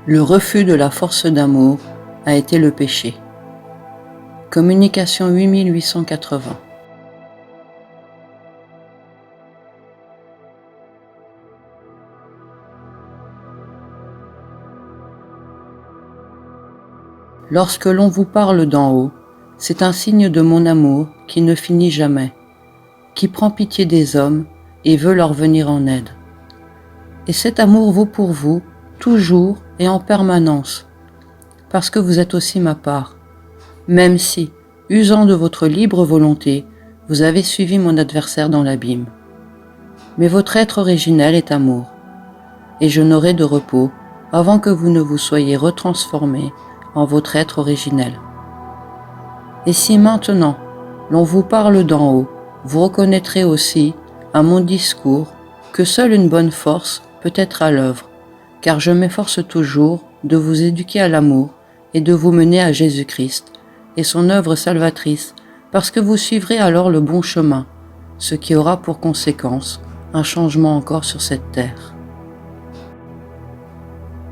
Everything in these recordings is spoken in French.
Le refus de la force d'amour a été le péché. Communication 8880. Lorsque l'on vous parle d'en haut, c'est un signe de mon amour qui ne finit jamais, qui prend pitié des hommes et veut leur venir en aide. Et cet amour vaut pour vous, toujours et en permanence, parce que vous êtes aussi ma part, même si, usant de votre libre volonté, vous avez suivi mon adversaire dans l'abîme. Mais votre être originel est amour, et je n'aurai de repos avant que vous ne vous soyez retransformé en votre être originel. Et si maintenant l'on vous parle d'en haut, vous reconnaîtrez aussi à mon discours que seule une bonne force peut être à l'œuvre, car je m'efforce toujours de vous éduquer à l'amour et de vous mener à Jésus-Christ et son œuvre salvatrice, parce que vous suivrez alors le bon chemin, ce qui aura pour conséquence un changement encore sur cette terre.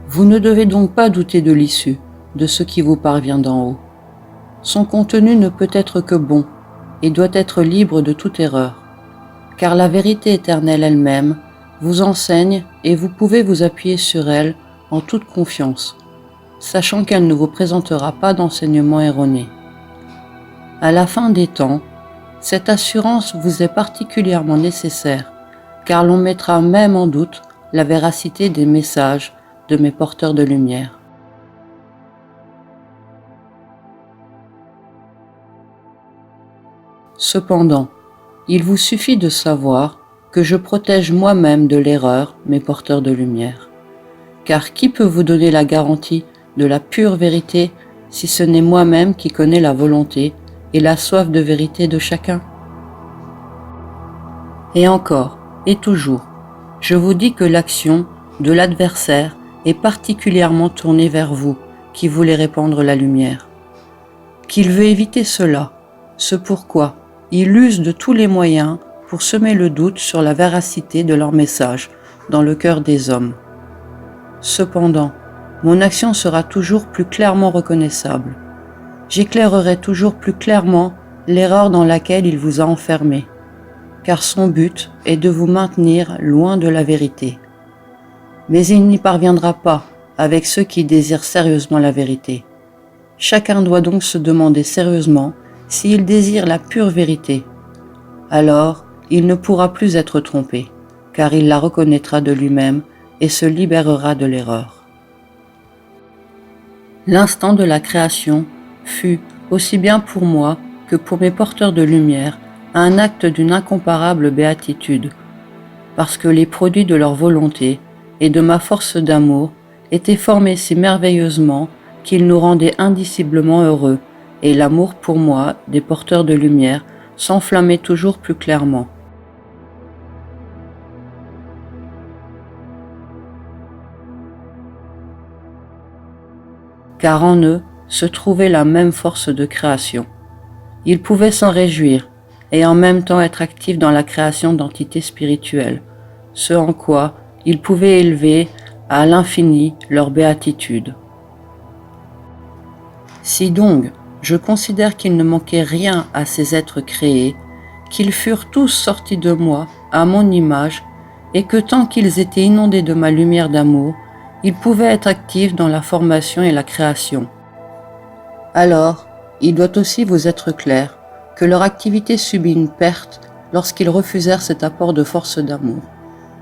Vous ne devez donc pas douter de l'issue de ce qui vous parvient d'en haut. Son contenu ne peut être que bon et doit être libre de toute erreur, car la vérité éternelle elle-même vous enseigne et vous pouvez vous appuyer sur elle en toute confiance, sachant qu'elle ne vous présentera pas d'enseignements erronés. À la fin des temps, cette assurance vous est particulièrement nécessaire, car l'on mettra même en doute la véracité des messages de mes porteurs de lumière. Cependant, il vous suffit de savoir que je protège moi-même de l'erreur mes porteurs de lumière. Car qui peut vous donner la garantie de la pure vérité si ce n'est moi-même qui connais la volonté et la soif de vérité de chacun? Et encore, et toujours, je vous dis que l'action de l'adversaire est particulièrement tournée vers vous qui voulez répandre la lumière. Qu'il veut éviter cela, ce pourquoi il use de tous les moyens pour semer le doute sur la véracité de leur message dans le cœur des hommes. Cependant, mon action sera toujours plus clairement reconnaissable. J'éclairerai toujours plus clairement l'erreur dans laquelle il vous a enfermé, car son but est de vous maintenir loin de la vérité. Mais il n'y parviendra pas avec ceux qui désirent sérieusement la vérité. Chacun doit donc se demander sérieusement s'il désire la pure vérité. Alors, il ne pourra plus être trompé, car il la reconnaîtra de lui-même et se libérera de l'erreur. L'instant de la création fut, aussi bien pour moi que pour mes porteurs de lumière, un acte d'une incomparable béatitude, parce que les produits de leur volonté et de ma force d'amour étaient formés si merveilleusement qu'ils nous rendaient indiciblement heureux, et l'amour pour moi des porteurs de lumière s'enflammait toujours plus clairement. Car en eux se trouvait la même force de création. Ils pouvaient s'en réjouir et en même temps être actifs dans la création d'entités spirituelles, ce en quoi ils pouvaient élever à l'infini leur béatitude. Si donc je considère qu'il ne manquait rien à ces êtres créés, qu'ils furent tous sortis de moi à mon image, et que tant qu'ils étaient inondés de ma lumière d'amour, ils pouvaient être actifs dans la formation et la création. Alors, il doit aussi vous être clair que leur activité subit une perte lorsqu'ils refusèrent cet apport de force d'amour,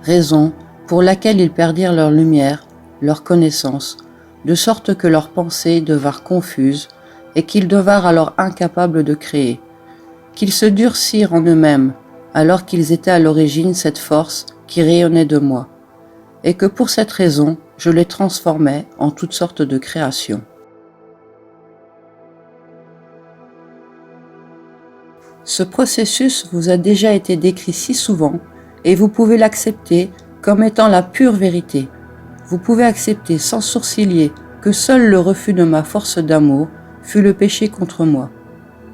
raison pour laquelle ils perdirent leur lumière, leur connaissance, de sorte que leurs pensées devinrent confuses et qu'ils devinrent alors incapables de créer, qu'ils se durcirent en eux-mêmes alors qu'ils étaient à l'origine cette force qui rayonnait de moi, et que pour cette raison je les transformais en toutes sortes de créations. Ce processus vous a déjà été décrit si souvent et vous pouvez l'accepter comme étant la pure vérité. Vous pouvez accepter sans sourciller que seul le refus de ma force d'amour fut le péché contre moi,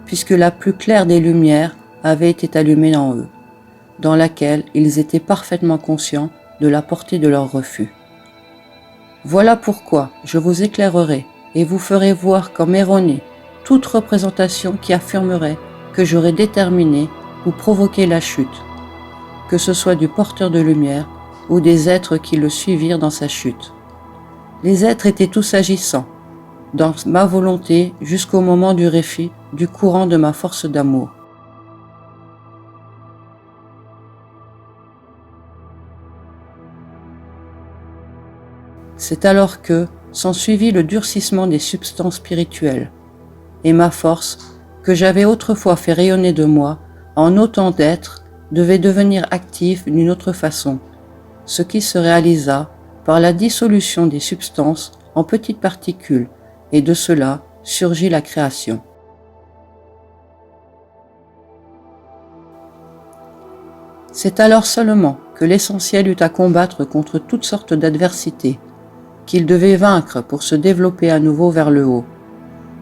puisque la plus claire des lumières avait été allumée en eux, dans laquelle ils étaient parfaitement conscients de la portée de leur refus. Voilà pourquoi je vous éclairerai et vous ferai voir comme erronée toute représentation qui affirmerait que j'aurais déterminé ou provoqué la chute, que ce soit du porteur de lumière ou des êtres qui le suivirent dans sa chute. Les êtres étaient tous agissants, dans ma volonté jusqu'au moment du réfi du courant de ma force d'amour. C'est alors que s'ensuivit le durcissement des substances spirituelles, et ma force, que j'avais autrefois fait rayonner de moi, en autant d'êtres, devait devenir active d'une autre façon, ce qui se réalisa par la dissolution des substances en petites particules, et de cela surgit la création. C'est alors seulement que l'essentiel eut à combattre contre toutes sortes d'adversités, qu'il devait vaincre pour se développer à nouveau vers le haut.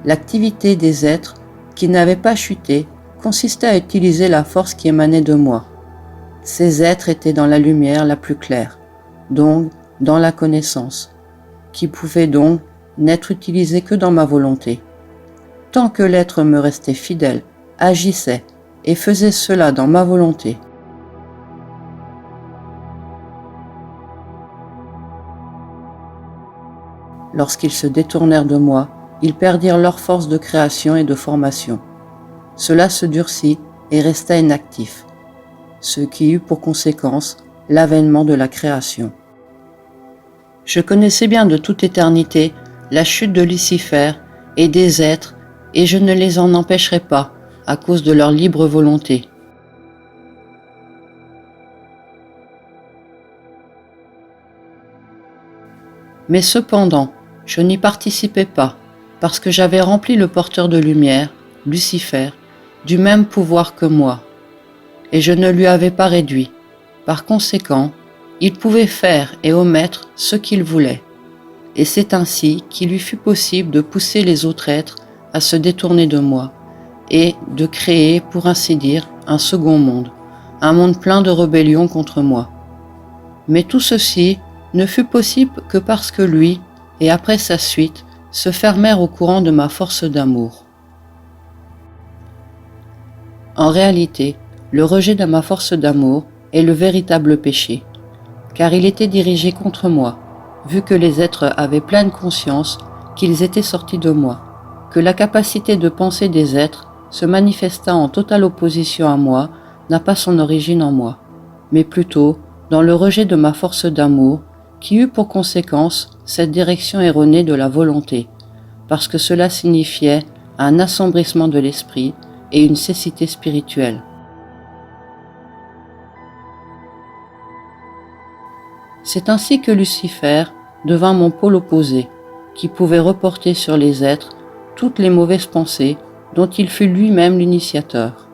L'activité des êtres qui n'avaient pas chuté consistait à utiliser la force qui émanait de moi. Ces êtres étaient dans la lumière la plus claire, donc dans la connaissance, qui pouvait donc n'être utilisée que dans ma volonté. Tant que l'être me restait fidèle, agissait et faisait cela dans ma volonté, lorsqu'ils se détournèrent de moi, ils perdirent leur force de création et de formation. Cela se durcit et resta inactif, ce qui eut pour conséquence l'avènement de la création. Je connaissais bien de toute éternité la chute de Lucifer et des êtres, et je ne les en empêcherai pas à cause de leur libre volonté. Mais cependant, je n'y participais pas, parce que j'avais rempli le porteur de lumière, Lucifer, du même pouvoir que moi, et je ne lui avais pas réduit. Par conséquent, il pouvait faire et omettre ce qu'il voulait, et c'est ainsi qu'il lui fut possible de pousser les autres êtres à se détourner de moi, et de créer, pour ainsi dire, un second monde, un monde plein de rébellion contre moi. Mais tout ceci ne fut possible que parce que lui, et après sa suite, se fermèrent au courant de ma force d'amour. En réalité, le rejet de ma force d'amour est le véritable péché, car il était dirigé contre moi, vu que les êtres avaient pleine conscience qu'ils étaient sortis de moi, que la capacité de penser des êtres, se manifestant en totale opposition à moi, n'a pas son origine en moi, mais plutôt dans le rejet de ma force d'amour, qui eut pour conséquence cette direction erronée de la volonté, parce que cela signifiait un assombrissement de l'esprit et une cécité spirituelle. C'est ainsi que Lucifer devint mon pôle opposé, qui pouvait reporter sur les êtres toutes les mauvaises pensées dont il fut lui-même l'initiateur.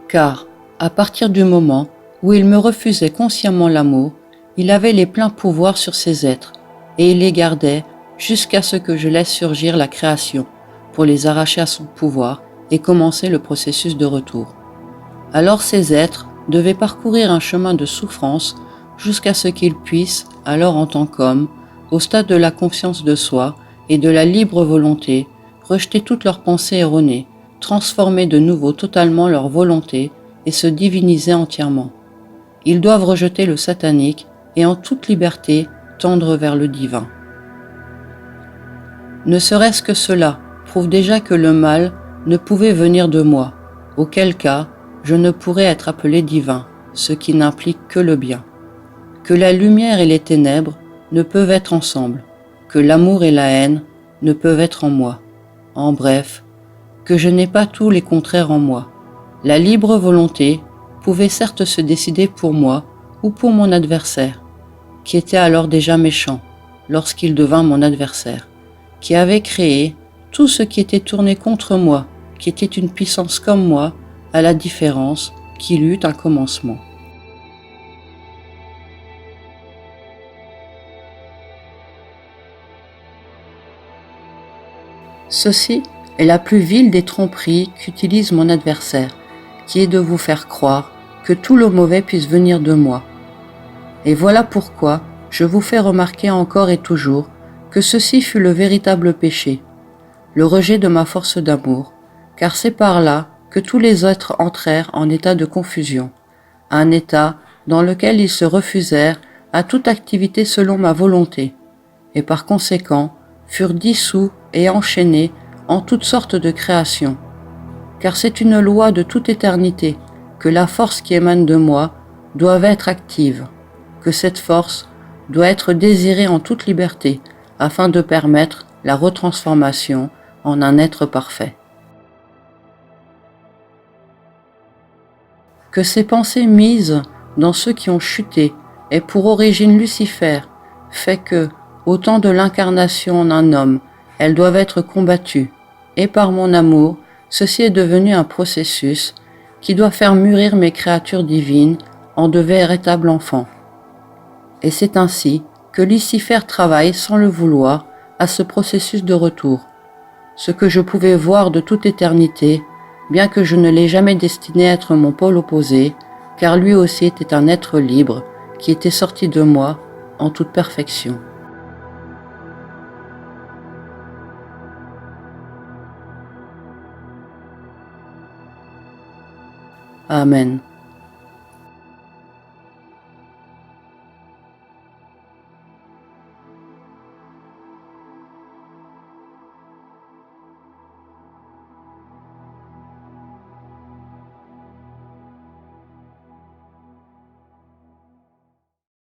Car, à partir du moment où il me refusait consciemment l'amour, il avait les pleins pouvoirs sur ces êtres, et il les gardait jusqu'à ce que je laisse surgir la création, pour les arracher à son pouvoir et commencer le processus de retour. Alors ces êtres devaient parcourir un chemin de souffrance jusqu'à ce qu'ils puissent, alors en tant qu'hommes, au stade de la confiance de soi et de la libre volonté, rejeter toutes leurs pensées erronées, transformer de nouveau totalement leur volonté et se diviniser entièrement. Ils doivent rejeter le satanique et en toute liberté tendre vers le divin. Ne serait-ce que cela prouve déjà que le mal ne pouvait venir de moi, auquel cas je ne pourrais être appelé divin, ce qui n'implique que le bien. Que la lumière et les ténèbres ne peuvent être ensemble, que l'amour et la haine ne peuvent être en moi. En bref, que je n'ai pas tous les contraires en moi. La libre volonté pouvait certes se décider pour moi ou pour mon adversaire, qui était alors déjà méchant lorsqu'il devint mon adversaire, qui avait créé tout ce qui était tourné contre moi, qui était une puissance comme moi, à la différence qu'il eut un commencement. Ceci est la plus vile des tromperies qu'utilise mon adversaire, qui est de vous faire croire que tout le mauvais puisse venir de moi. Et voilà pourquoi je vous fais remarquer encore et toujours que ceci fut le véritable péché, le rejet de ma force d'amour, car c'est par là que tous les êtres entrèrent en état de confusion, un état dans lequel ils se refusèrent à toute activité selon ma volonté, et par conséquent furent dissous et enchaînés en toutes sortes de créations. Car c'est une loi de toute éternité que la force qui émane de moi doit être active, que cette force doit être désirée en toute liberté afin de permettre la retransformation en un être parfait. Que ces pensées mises dans ceux qui ont chuté aient pour origine Lucifer, fait que, au temps de l'incarnation en un homme, elles doivent être combattues, et par mon amour, ceci est devenu un processus qui doit faire mûrir mes créatures divines en de véritables enfants. Et c'est ainsi que Lucifer travaille sans le vouloir à ce processus de retour, ce que je pouvais voir de toute éternité, bien que je ne l'ai jamais destiné à être mon pôle opposé, car lui aussi était un être libre qui était sorti de moi en toute perfection. Amen.